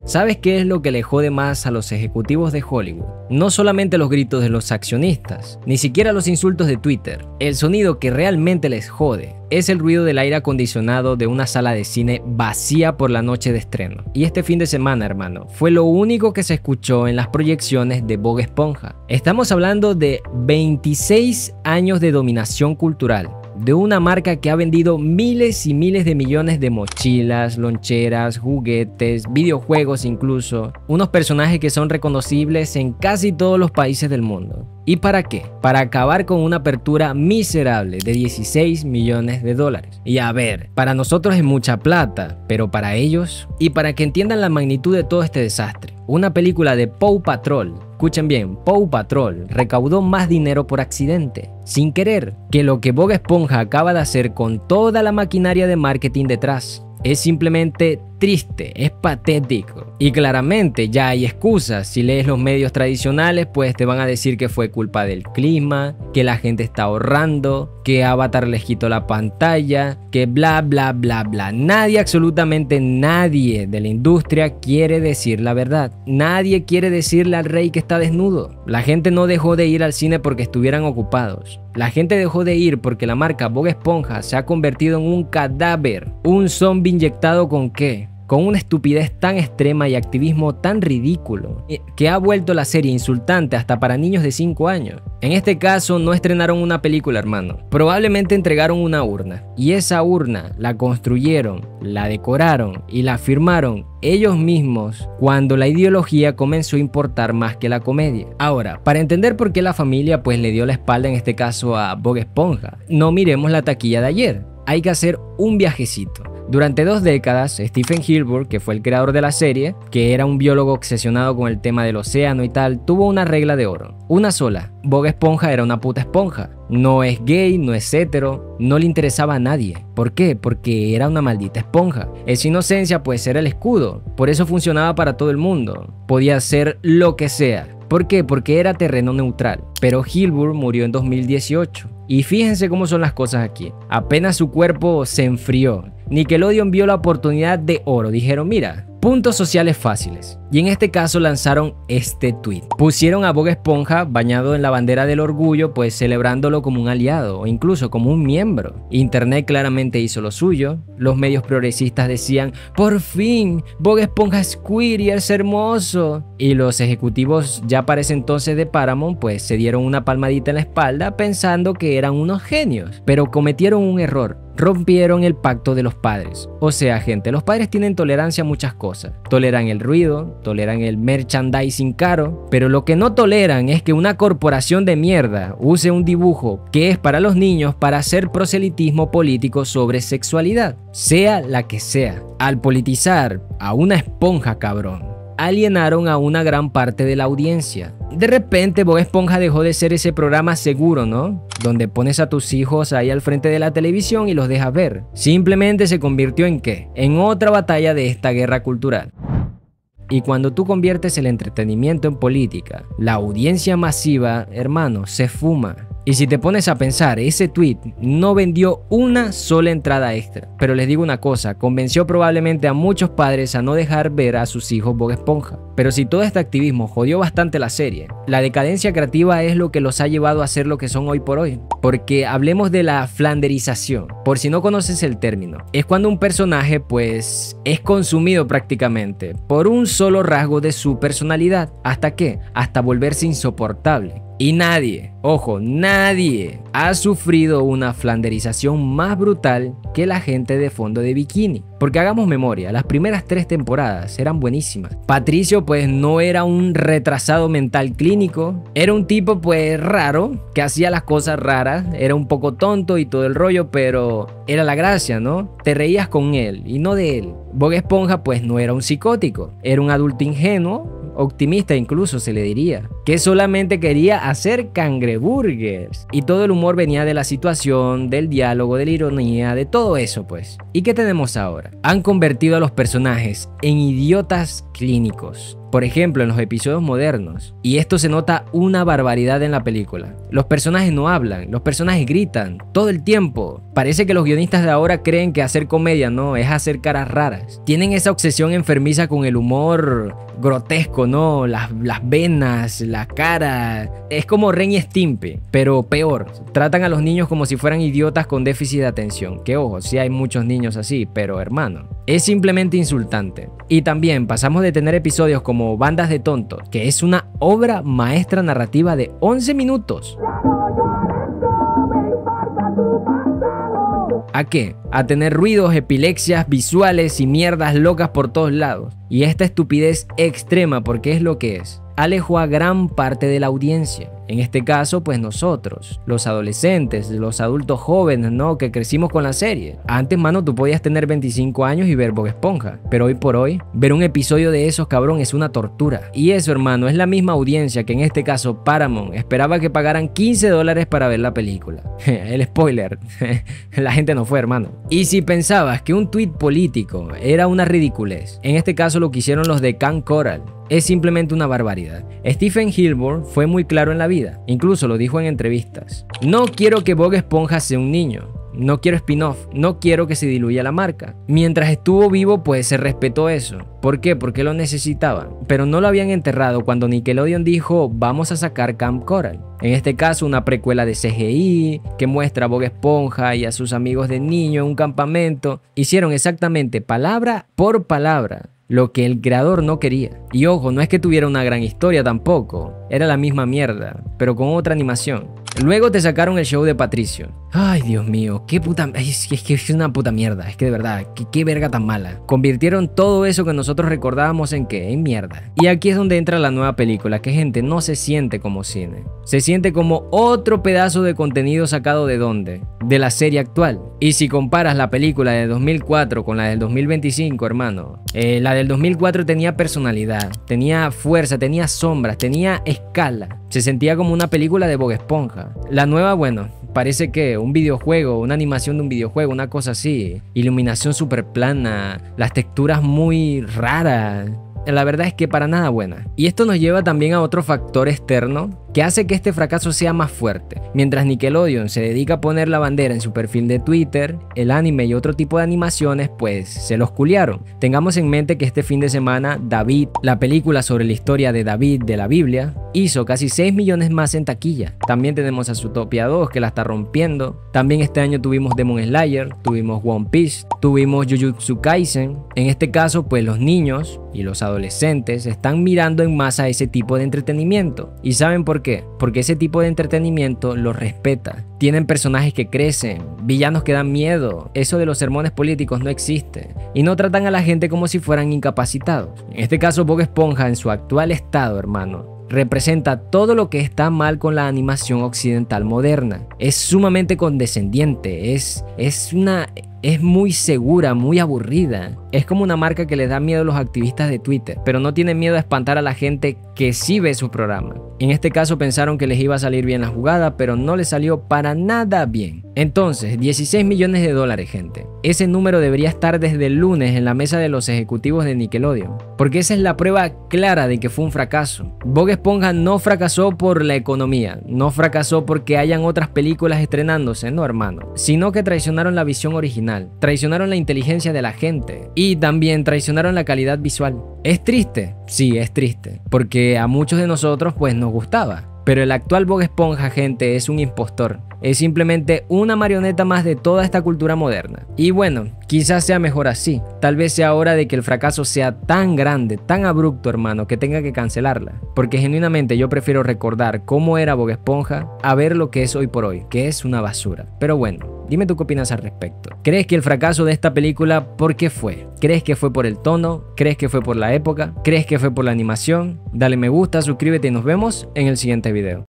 ¿Sabes qué es lo que le jode más a los ejecutivos de Hollywood? No solamente los gritos de los accionistas, ni siquiera los insultos de Twitter. El sonido que realmente les jode es el ruido del aire acondicionado de una sala de cine vacía por la noche de estreno. Y este fin de semana, hermano, fue lo único que se escuchó en las proyecciones de Bob Esponja. Estamos hablando de 26 años de dominación cultural, de una marca que ha vendido miles y miles de millones de mochilas, loncheras, juguetes, videojuegos incluso, unos personajes que son reconocibles en casi todos los países del mundo. ¿Y para qué? Para acabar con una apertura miserable de 16 millones de dólares. Y a ver, para nosotros es mucha plata, pero para ellos, y para que entiendan la magnitud de todo este desastre, una película de Paw Patrol, escuchen bien, Paw Patrol recaudó más dinero por accidente, sin querer, que lo que Bob Esponja acaba de hacer con toda la maquinaria de marketing detrás. Es simplemente triste, es patético. Y claramente ya hay excusas. Si lees los medios tradicionales, pues te van a decir que fue culpa del clima, que la gente está ahorrando, que Avatar les quitó la pantalla, que bla bla bla bla. Nadie, absolutamente nadie de la industria quiere decir la verdad. Nadie quiere decirle al rey que está desnudo. La gente no dejó de ir al cine porque estuvieran ocupados. La gente dejó de ir porque la marca Bob Esponja se ha convertido en un cadáver, un zombie inyectado ¿con qué? Con una estupidez tan extrema y activismo tan ridículo, que ha vuelto la serie insultante hasta para niños de 5 años. En este caso no estrenaron una película, hermano. Probablemente entregaron una urna. Y esa urna la construyeron, la decoraron y la firmaron ellos mismos cuando la ideología comenzó a importar más que la comedia. Ahora, para entender por qué la familia pues le dio la espalda en este caso a Bob Esponja, no miremos la taquilla de ayer. Hay que hacer un viajecito. Durante 2 décadas, Stephen Hillenburg, que fue el creador de la serie, que era un biólogo obsesionado con el tema del océano y tal, tuvo una regla de oro. Una sola: Bob Esponja era una puta esponja. No es gay, no es hetero, no le interesaba a nadie. ¿Por qué? Porque era una maldita esponja. Esa inocencia pues era el escudo. Por eso funcionaba para todo el mundo. Podía hacer lo que sea. ¿Por qué? Porque era terreno neutral. Pero Hillenburg murió en 2018. Y fíjense cómo son las cosas aquí. Apenas su cuerpo se enfrió, Nickelodeon vio la oportunidad de oro. Dijeron, mira, puntos sociales fáciles. Y en este caso lanzaron este tweet. Pusieron a Bob Esponja bañado en la bandera del orgullo, pues celebrándolo como un aliado o incluso como un miembro. Internet claramente hizo lo suyo. Los medios progresistas decían, por fin, Bob Esponja es queer y es hermoso. Y los ejecutivos ya para ese entonces de Paramount pues se dieron una palmadita en la espalda pensando que eran unos genios. Pero cometieron un error. Rompieron el pacto de los padres. O sea, gente, los padres tienen tolerancia a muchas cosas. Toleran el ruido, toleran el merchandising caro, pero lo que no toleran es que una corporación de mierda use un dibujo que es para los niños para hacer proselitismo político sobre sexualidad, sea la que sea. Al politizar a una esponja, cabrón, alienaron a una gran parte de la audiencia. De repente Bob Esponja dejó de ser ese programa seguro, ¿no? Donde pones a tus hijos ahí al frente de la televisión y los dejas ver. Simplemente se convirtió en ¿qué? En otra batalla de esta guerra cultural. Y cuando tú conviertes el entretenimiento en política, la audiencia masiva, hermano, se fuma. Y si te pones a pensar, ese tweet no vendió una sola entrada extra. Pero les digo una cosa, convenció probablemente a muchos padres a no dejar ver a sus hijos Bob Esponja. Pero si todo este activismo jodió bastante la serie, la decadencia creativa es lo que los ha llevado a ser lo que son hoy por hoy. Porque hablemos de la flanderización. Por si no conoces el término, es cuando un personaje pues es consumido prácticamente por un solo rasgo de su personalidad. ¿Hasta qué? Hasta volverse insoportable. Y nadie, ojo, nadie ha sufrido una flanderización más brutal que la gente de Fondo de Bikini. Porque hagamos memoria, las primeras 3 temporadas eran buenísimas. Patricio pues no era un retrasado mental clínico, era un tipo pues raro, que hacía las cosas raras, era un poco tonto y todo el rollo, pero era la gracia, ¿no? Te reías con él y no de él. Bob Esponja pues no era un psicótico, era un adulto ingenuo, optimista incluso se le diría, que solamente quería hacer cangreburgers. Y todo el humor venía de la situación, del diálogo, de la ironía, de todo eso pues. ¿Y qué tenemos ahora? Han convertido a los personajes en idiotas clínicos. Por ejemplo, en los episodios modernos. Y esto se nota una barbaridad en la película. Los personajes no hablan, los personajes gritan todo el tiempo. Parece que los guionistas de ahora creen que hacer comedia no es hacer caras raras. Tienen esa obsesión enfermiza con el humor grotesco, ¿no? Las venas, la cara. Es como Ren y Stimpy, pero peor. Tratan a los niños como si fueran idiotas con déficit de atención. Que ojo, sí hay muchos niños así, pero hermano, es simplemente insultante. Y también pasamos de tener episodios como Bandas de Tontos, que es una obra maestra narrativa de 11 minutos. ¿A qué? A tener ruidos, epilepsias visuales y mierdas locas por todos lados. Y esta estupidez extrema, porque es lo que es, alejó a gran parte de la audiencia. En este caso, pues nosotros, los adolescentes, los adultos jóvenes, ¿no? Que crecimos con la serie. Antes, mano, tú podías tener 25 años y ver Bob Esponja. Pero hoy por hoy, ver un episodio de esos, cabrón, es una tortura. Y eso, hermano, es la misma audiencia que en este caso Paramount esperaba que pagaran $15 para ver la película. El spoiler. La gente no fue, hermano. Y si pensabas que un tweet político era una ridiculez, en este caso lo que hicieron los de Camp Coral es simplemente una barbaridad. Stephen Hilbert fue muy claro en la vida, incluso lo dijo en entrevistas. No quiero que Bob Esponja sea un niño. No quiero spin-off, no quiero que se diluya la marca. Mientras estuvo vivo, pues se respetó eso. ¿Por qué? Porque lo necesitaban. Pero no lo habían enterrado cuando Nickelodeon dijo, vamos a sacar Camp Coral. En este caso, una precuela de CGI que muestra a Bob Esponja y a sus amigos de niño en un campamento. Hicieron exactamente palabra por palabra lo que el creador no quería. Y ojo, no es que tuviera una gran historia tampoco. Era la misma mierda, pero con otra animación. Luego te sacaron el show de Patricio. Ay, Dios mío, qué puta... Es que es una puta mierda. Es que de verdad, qué verga tan mala. Convirtieron todo eso que nosotros recordábamos en ¿qué? En mierda. Y aquí es donde entra la nueva película, que gente no se siente como cine. Se siente como otro pedazo de contenido sacado ¿de dónde? De la serie actual. Y si comparas la película de 2004 con la del 2025, hermano, la del 2004 tenía personalidad, tenía fuerza, tenía sombras, tenía escala. Se sentía como una película de Bob Esponja. La nueva, bueno, parece que un videojuego, una animación de un videojuego, una cosa así. Iluminación súper plana, las texturas muy raras. La verdad es que para nada buena. Y esto nos lleva también a otro factor externo que hace que este fracaso sea más fuerte. Mientras Nickelodeon se dedica a poner la bandera en su perfil de Twitter, el anime y otro tipo de animaciones pues se los culiaron. Tengamos en mente que este fin de semana David, la película sobre la historia de David de la Biblia, hizo casi 6 millones más en taquilla. También tenemos a Zootopia 2 que la está rompiendo. También este año tuvimos Demon Slayer, tuvimos One Piece, tuvimos Jujutsu Kaisen. En este caso pues los niños y los adolescentes están mirando en masa ese tipo de entretenimiento. ¿Y saben por qué? Porque ese tipo de entretenimiento los respeta. Tienen personajes que crecen, villanos que dan miedo. Eso de los sermones políticos no existe. Y no tratan a la gente como si fueran incapacitados. En este caso Bob Esponja en su actual estado, hermano, representa todo lo que está mal con la animación occidental moderna. Es sumamente condescendiente, es muy segura, muy aburrida. Es como una marca que les da miedo a los activistas de Twitter, pero no tienen miedo a espantar a la gente que sí ve su programa. En este caso pensaron que les iba a salir bien la jugada, pero no les salió para nada bien. Entonces, 16 millones de dólares, gente. Ese número debería estar desde el lunes en la mesa de los ejecutivos de Nickelodeon, porque esa es la prueba clara de que fue un fracaso. Bob Esponja no fracasó por la economía, no fracasó porque hayan otras películas estrenándose, no, hermano, sino que traicionaron la visión original, traicionaron la inteligencia de la gente y también traicionaron la calidad visual. ¿Es triste? Sí, es triste, porque a muchos de nosotros pues nos gustaba. Pero el actual Bob Esponja, gente, es un impostor. Es simplemente una marioneta más de toda esta cultura moderna. Y bueno, quizás sea mejor así. Tal vez sea hora de que el fracaso sea tan grande, tan abrupto, hermano, que tenga que cancelarla. Porque genuinamente yo prefiero recordar cómo era Bob Esponja a ver lo que es hoy por hoy, que es una basura. Pero bueno, dime tú qué opinas al respecto. ¿Crees que el fracaso de esta película, por qué fue? ¿Crees que fue por el tono? ¿Crees que fue por la época? ¿Crees que fue por la animación? Dale me gusta, suscríbete y nos vemos en el siguiente video.